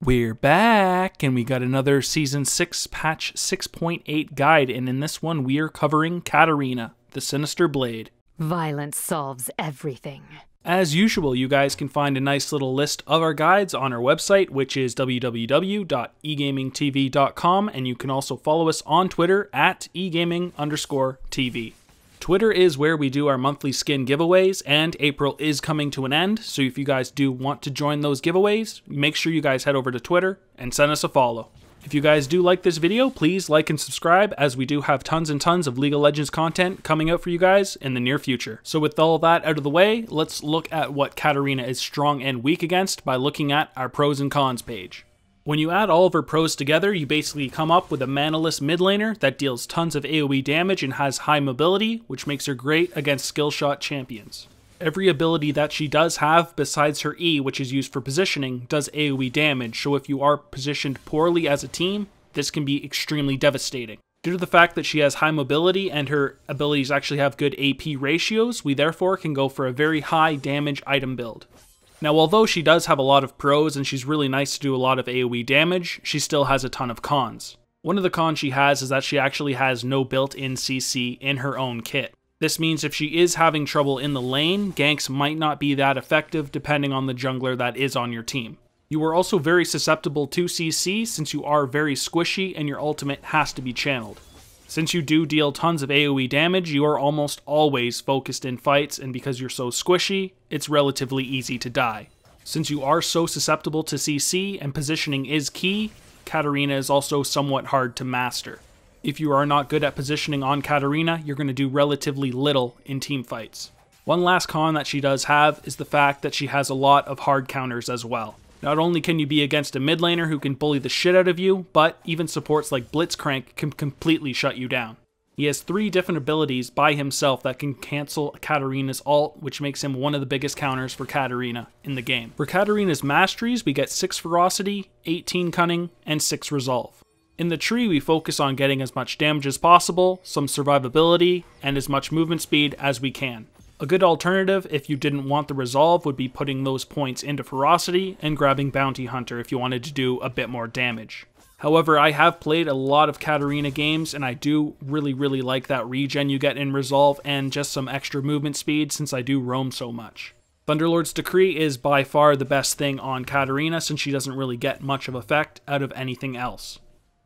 We're back, and we got another Season 6 Patch 6.8 guide, and in this one we are covering Katarina, the Sinister Blade. Violence solves everything. As usual, you guys can find a nice little list of our guides on our website, which is www.egamingtv.com, and you can also follow us on Twitter at egaming_TV. Twitter is where we do our monthly skin giveaways, and April is coming to an end, so if you guys do want to join those giveaways, make sure you guys head over to Twitter and send us a follow. If you guys do like this video, please like and subscribe, as we do have tons and tons of League of Legends content coming out for you guys in the near future. So with all that out of the way, let's look at what Katarina is strong and weak against by looking at our pros and cons page. When you add all of her pros together, you basically come up with a manaless mid laner that deals tons of AoE damage and has high mobility, which makes her great against skill shot champions. Every ability that she does have, besides her E, which is used for positioning, does AoE damage, so if you are positioned poorly as a team, this can be extremely devastating. Due to the fact that she has high mobility and her abilities actually have good AP ratios, we therefore can go for a very high damage item build. Now, although she does have a lot of pros and she's really nice to do a lot of AoE damage, she still has a ton of cons. One of the cons she has is that she actually has no built-in CC in her own kit. This means if she is having trouble in the lane, ganks might not be that effective depending on the jungler that is on your team. You are also very susceptible to CC since you are very squishy and your ultimate has to be channeled. Since you do deal tons of AoE damage, you are almost always focused in fights, and because you're so squishy, it's relatively easy to die. Since you are so susceptible to CC and positioning is key, Katarina is also somewhat hard to master. If you are not good at positioning on Katarina, you're going to do relatively little in team fights. One last con that she does have is the fact that she has a lot of hard counters as well. Not only can you be against a mid laner who can bully the shit out of you, but even supports like Blitzcrank can completely shut you down. He has 3 different abilities by himself that can cancel Katarina's ult, which makes him one of the biggest counters for Katarina in the game. For Katarina's Masteries, we get 6 Ferocity, 18 Cunning, and 6 Resolve. In the tree, we focus on getting as much damage as possible, some survivability, and as much movement speed as we can. A good alternative if you didn't want the Resolve would be putting those points into Ferocity and grabbing Bounty Hunter if you wanted to do a bit more damage. However, I have played a lot of Katarina games and I do really like that regen you get in Resolve and just some extra movement speed since I do roam so much. Thunderlord's Decree is by far the best thing on Katarina since she doesn't really get much of effect out of anything else.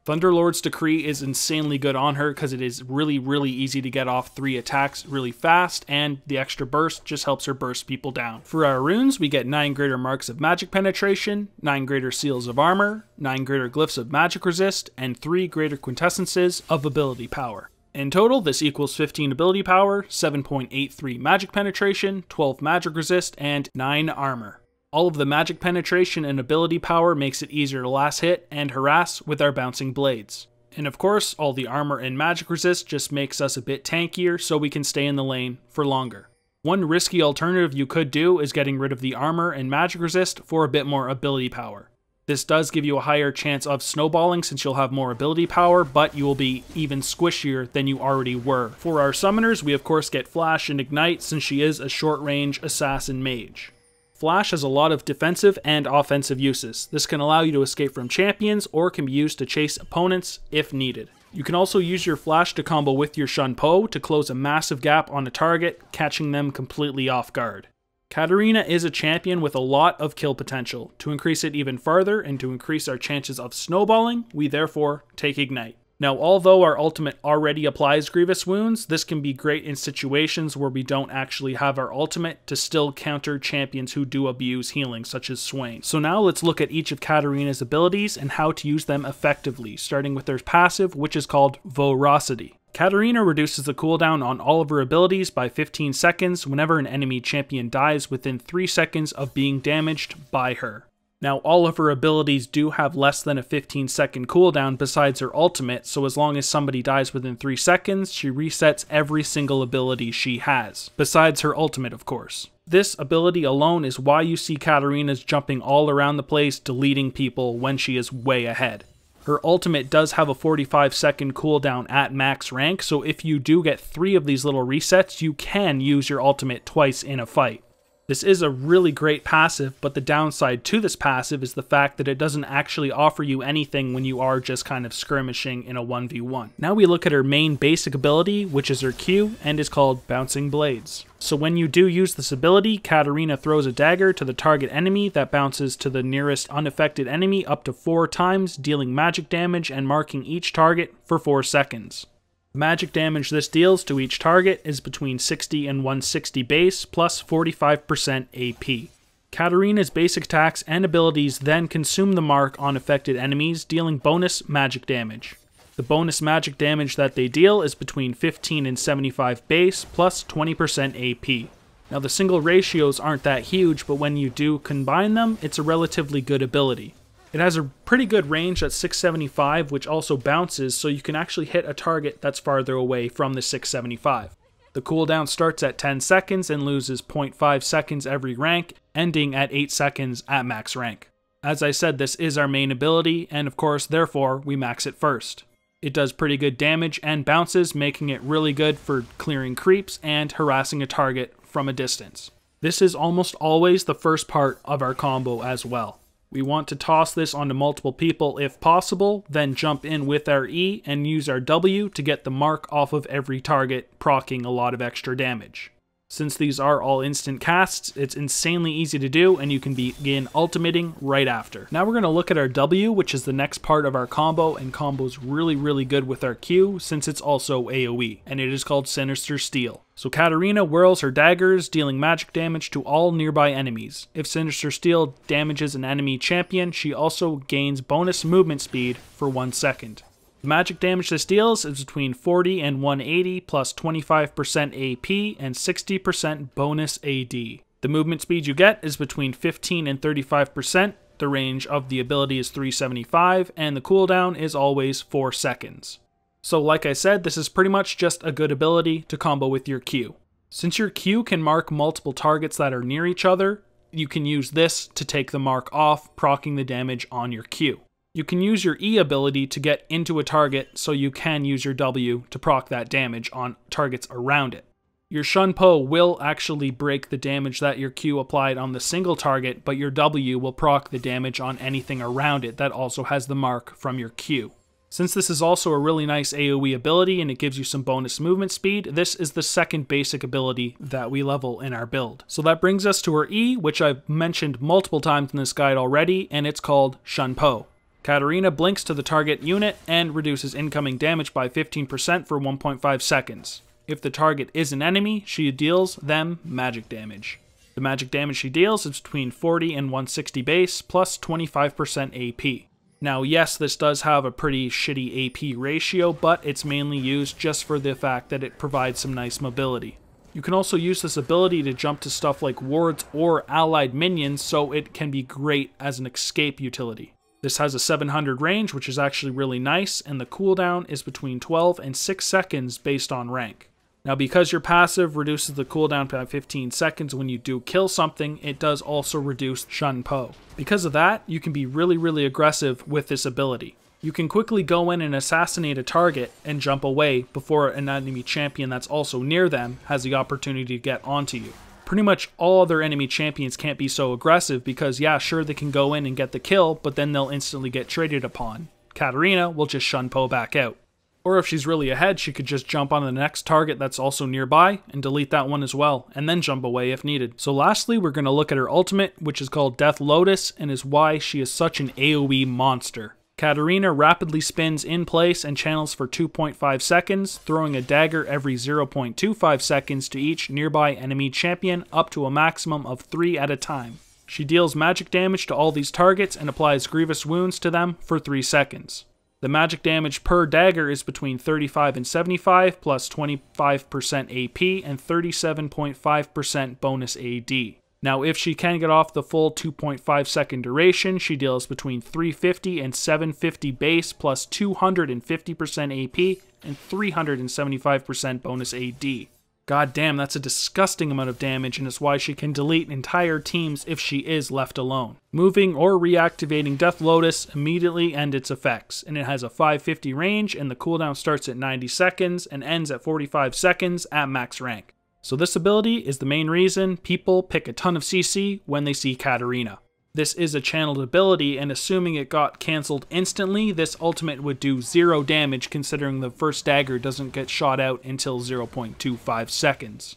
Thunderlord's Decree is insanely good on her because it is really easy to get off 3 attacks really fast, and the extra burst just helps her burst people down. For our runes, we get 9 greater marks of magic penetration, 9 greater seals of armor, 9 greater glyphs of magic resist, and 3 greater quintessences of ability power. In total, this equals 15 ability power, 7.83 magic penetration, 12 magic resist, and 9 armor. All of the magic penetration and ability power makes it easier to last hit and harass with our bouncing blades. And of course, all the armor and magic resist just makes us a bit tankier so we can stay in the lane for longer. One risky alternative you could do is getting rid of the armor and magic resist for a bit more ability power. This does give you a higher chance of snowballing since you'll have more ability power, but you will be even squishier than you already were. For our summoners, we of course get Flash and Ignite since she is a short-range assassin mage. Flash has a lot of defensive and offensive uses. This can allow you to escape from champions or can be used to chase opponents if needed. You can also use your Flash to combo with your Shun Po to close a massive gap on a target, catching them completely off guard. Katarina is a champion with a lot of kill potential. To increase it even farther and to increase our chances of snowballing, we therefore take Ignite. Now, although our ultimate already applies grievous wounds, this can be great in situations where we don't actually have our ultimate to still counter champions who do abuse healing, such as Swain. So now let's look at each of Katarina's abilities and how to use them effectively, starting with their passive, which is called Voracity. Katarina reduces the cooldown on all of her abilities by 15 seconds whenever an enemy champion dies within 3 seconds of being damaged by her. Now, all of her abilities do have less than a 15-second cooldown besides her ultimate, so as long as somebody dies within 3 seconds, she resets every single ability she has, besides her ultimate, of course. This ability alone is why you see Katarina's jumping all around the place, deleting people when she is way ahead. Her ultimate does have a 45-second cooldown at max rank, so if you do get 3 of these little resets, you can use your ultimate twice in a fight. This is a really great passive, but the downside to this passive is the fact that it doesn't actually offer you anything when you are just kind of skirmishing in a 1v1. Now we look at her main basic ability, which is her Q, and is called Bouncing Blades. So when you do use this ability, Katarina throws a dagger to the target enemy that bounces to the nearest unaffected enemy up to 4 times, dealing magic damage and marking each target for 4 seconds. The magic damage this deals to each target is between 60 and 160 base, plus 45% AP. Katarina's basic attacks and abilities then consume the mark on affected enemies, dealing bonus magic damage. The bonus magic damage that they deal is between 15 and 75 base, plus 20% AP. Now the single ratios aren't that huge, but when you do combine them, it's a relatively good ability. It has a pretty good range at 675, which also bounces, so you can actually hit a target that's farther away from the 675. The cooldown starts at 10 seconds and loses 0.5 seconds every rank, ending at 8 seconds at max rank. As I said, this is our main ability, and of course, therefore, we max it first. It does pretty good damage and bounces, making it really good for clearing creeps and harassing a target from a distance. This is almost always the first part of our combo as well. We want to toss this onto multiple people if possible, then jump in with our E and use our W to get the mark off of every target, proccing a lot of extra damage. Since these are all instant casts, it's insanely easy to do and you can begin ultimating right after. Now we're going to look at our W, which is the next part of our combo, and combo's really good with our Q since it's also AoE, and it is called Sinister Steel. So Katarina whirls her daggers, dealing magic damage to all nearby enemies. If Sinister Steel damages an enemy champion, she also gains bonus movement speed for 1 second. The magic damage this deals is between 40 and 180 plus 25% AP and 60% bonus AD. The movement speed you get is between 15 and 35%, the range of the ability is 375, and the cooldown is always 4 seconds. So like I said, this is pretty much just a good ability to combo with your Q. Since your Q can mark multiple targets that are near each other, you can use this to take the mark off, proccing the damage on your Q. You can use your E ability to get into a target, so you can use your W to proc that damage on targets around it. Your Shun Po will actually break the damage that your Q applied on the single target, but your W will proc the damage on anything around it that also has the mark from your Q. Since this is also a really nice AoE ability and it gives you some bonus movement speed, this is the second basic ability that we level in our build. So that brings us to our E, which I've mentioned multiple times in this guide already, and it's called Shun Po. Katarina blinks to the target unit and reduces incoming damage by 15% for 1.5 seconds. If the target is an enemy, she deals them magic damage. The magic damage she deals is between 40 and 160 base, plus 25% AP. Now yes, this does have a pretty shitty AP ratio, but it's mainly used just for the fact that it provides some nice mobility. You can also use this ability to jump to stuff like wards or allied minions, so it can be great as an escape utility. This has a 700 range, which is actually really nice, and the cooldown is between 12 and 6 seconds based on rank. Now because your passive reduces the cooldown by 15 seconds when you do kill something, it does also reduce Shun Po. Because of that, you can be really aggressive with this ability. You can quickly go in and assassinate a target and jump away before an enemy champion that's also near them has the opportunity to get onto you. Pretty much all other enemy champions can't be so aggressive because yeah, sure they can go in and get the kill, but then they'll instantly get traded upon. Katarina will just Shun Po back out. Or if she's really ahead, she could just jump on the next target that's also nearby and delete that one as well, and then jump away if needed. So lastly, we're going to look at her ultimate, which is called Death Lotus, and is why she is such an AoE monster. Katarina rapidly spins in place and channels for 2.5 seconds, throwing a dagger every 0.25 seconds to each nearby enemy champion, up to a maximum of 3 at a time. She deals magic damage to all these targets and applies grievous wounds to them for 3 seconds. The magic damage per dagger is between 35 and 75, plus 25% AP and 37.5% bonus AD. Now, if she can get off the full 2.5 second duration, she deals between 350 and 750 base, plus 250% AP and 375% bonus AD. God damn, that's a disgusting amount of damage, and it's why she can delete entire teams if she is left alone. Moving or reactivating Death Lotus immediately ends its effects, and it has a 550 range, and the cooldown starts at 90 seconds and ends at 45 seconds at max rank. So this ability is the main reason people pick a ton of CC when they see Katarina. This is a channeled ability, and assuming it got cancelled instantly, this ultimate would do 0 damage considering the first dagger doesn't get shot out until 0.25 seconds.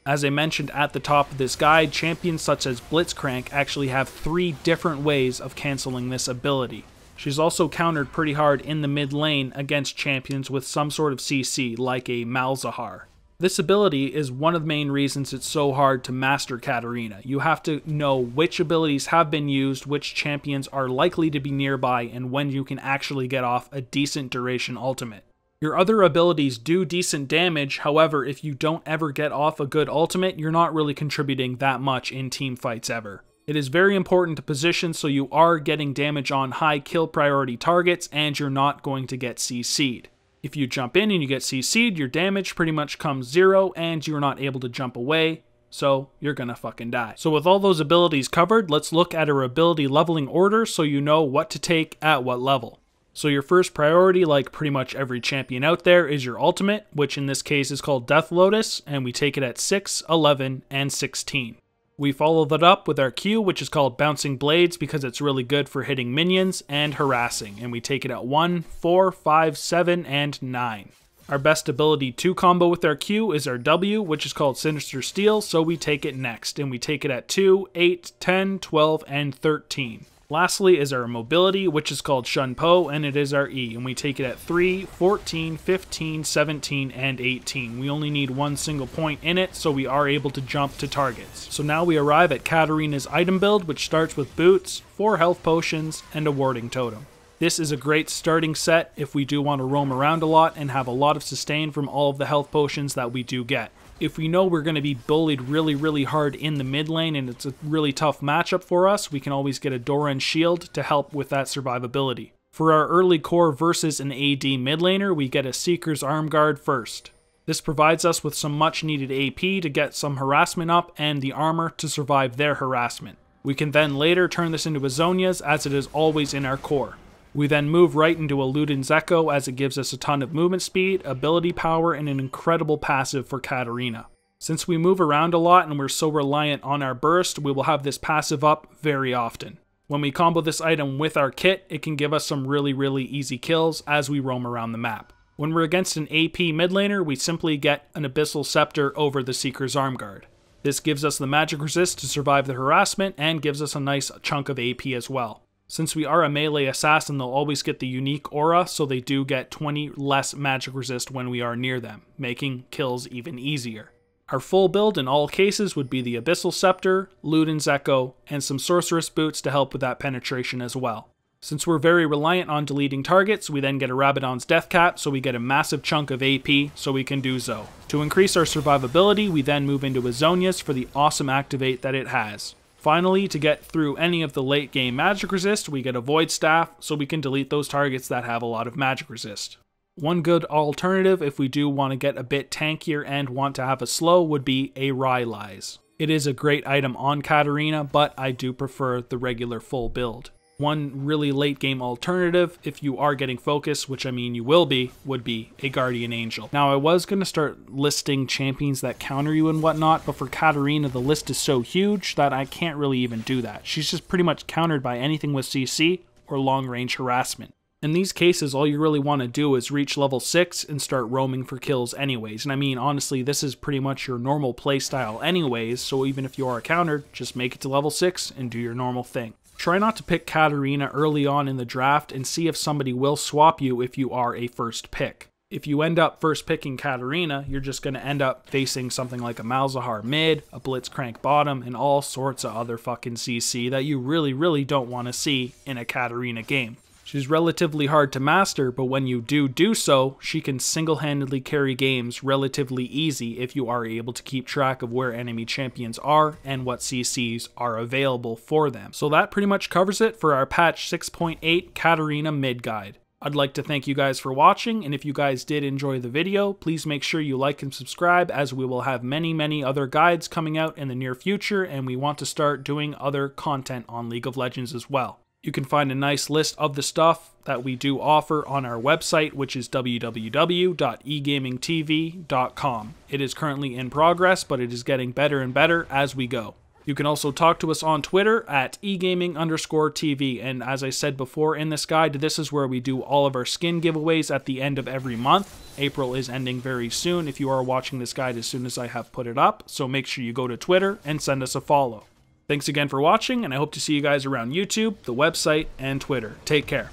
As I mentioned at the top of this guide, champions such as Blitzcrank actually have 3 different ways of cancelling this ability. She's also countered pretty hard in the mid lane against champions with some sort of CC, like a Malzahar. This ability is one of the main reasons it's so hard to master Katarina. You have to know which abilities have been used, which champions are likely to be nearby, and when you can actually get off a decent duration ultimate. Your other abilities do decent damage, however, if you don't ever get off a good ultimate, you're not really contributing that much in team fights ever. It is very important to position so you are getting damage on high kill priority targets and you're not going to get CC'd. If you jump in and you get CC'd, your damage pretty much comes 0 and you're not able to jump away, so you're gonna fucking die. So with all those abilities covered, let's look at our ability leveling order so you know what to take at what level. So your first priority, like pretty much every champion out there, is your ultimate, which in this case is called Death Lotus, and we take it at 6, 11, and 16. We follow that up with our Q, which is called Bouncing Blades because it's really good for hitting minions and harassing, and we take it at 1, 4, 5, 7, and 9. Our best ability to combo with our Q is our W, which is called Sinister Steel, so we take it next, and we take it at 2, 8, 10, 12, and 13. Lastly is our mobility, which is called Shun Po, and it is our E, and we take it at 3, 14, 15, 17, and 18. We only need one single point in it, so we are able to jump to targets. So now we arrive at Katarina's item build, which starts with boots, 4 health potions, and a warding totem. This is a great starting set if we do want to roam around a lot and have a lot of sustain from all of the health potions that we do get. If we know we're going to be bullied really hard in the mid lane and it's a really tough matchup for us, we can always get a Doran shield to help with that survivability. For our early core versus an AD mid laner, we get a Seeker's Arm Guard first. This provides us with some much needed AP to get some harassment up and the armor to survive their harassment. We can then later turn this into a Zhonya's as it is always in our core. We then move right into a Luden's Echo as it gives us a ton of movement speed, ability power, and an incredible passive for Katarina. Since we move around a lot and we're so reliant on our burst, we will have this passive up very often. When we combo this item with our kit, it can give us some really easy kills as we roam around the map. When we're against an AP mid laner, we simply get an Abyssal Scepter over the Seeker's Arm Guard. This gives us the magic resist to survive the harassment and gives us a nice chunk of AP as well. Since we are a melee assassin, they'll always get the unique aura, so they do get 20 less magic resist when we are near them, making kills even easier. Our full build in all cases would be the Abyssal Scepter, Luden's Echo, and some Sorceress Boots to help with that penetration as well. Since we're very reliant on deleting targets, we then get a Rabadon's Death Cap, so we get a massive chunk of AP, so we can do Zo. To increase our survivability, we then move into a Zhonya's for the awesome activate that it has. Finally, to get through any of the late game magic resist, we get a Void Staff, so we can delete those targets that have a lot of magic resist. One good alternative if we do want to get a bit tankier and want to have a slow would be a Rylai's. It is a great item on Katarina, but I do prefer the regular full build. One really late game alternative, if you are getting focus, which I mean you will be, would be a Guardian Angel. Now I was going to start listing champions that counter you and whatnot, but for Katarina the list is so huge that I can't really even do that. She's just pretty much countered by anything with CC or long range harassment. In these cases, all you really want to do is reach level 6 and start roaming for kills anyways. And I mean, honestly, this is pretty much your normal playstyle anyways, so even if you are countered, just make it to level 6 and do your normal thing. Try not to pick Katarina early on in the draft and see if somebody will swap you if you are a first pick. If you end up first picking Katarina, you're just going to end up facing something like a Malzahar mid, a Blitzcrank bottom, and all sorts of other fucking CC that you really don't want to see in a Katarina game. She's relatively hard to master, but when you do so, she can single-handedly carry games relatively easy if you are able to keep track of where enemy champions are and what CCs are available for them. So that pretty much covers it for our patch 6.8 Katarina mid guide. I'd like to thank you guys for watching, and if you guys did enjoy the video, please make sure you like and subscribe as we will have many other guides coming out in the near future, and we want to start doing other content on League of Legends as well. You can find a nice list of the stuff that we do offer on our website, which is www.egamingtv.com. It is currently in progress, but it is getting better and better as we go. You can also talk to us on Twitter at egaming_TV. And as I said before in this guide, this is where we do all of our skin giveaways at the end of every month. April is ending very soon if you are watching this guide as soon as I have put it up. So make sure you go to Twitter and send us a follow. Thanks again for watching, and I hope to see you guys around YouTube, the website, and Twitter. Take care.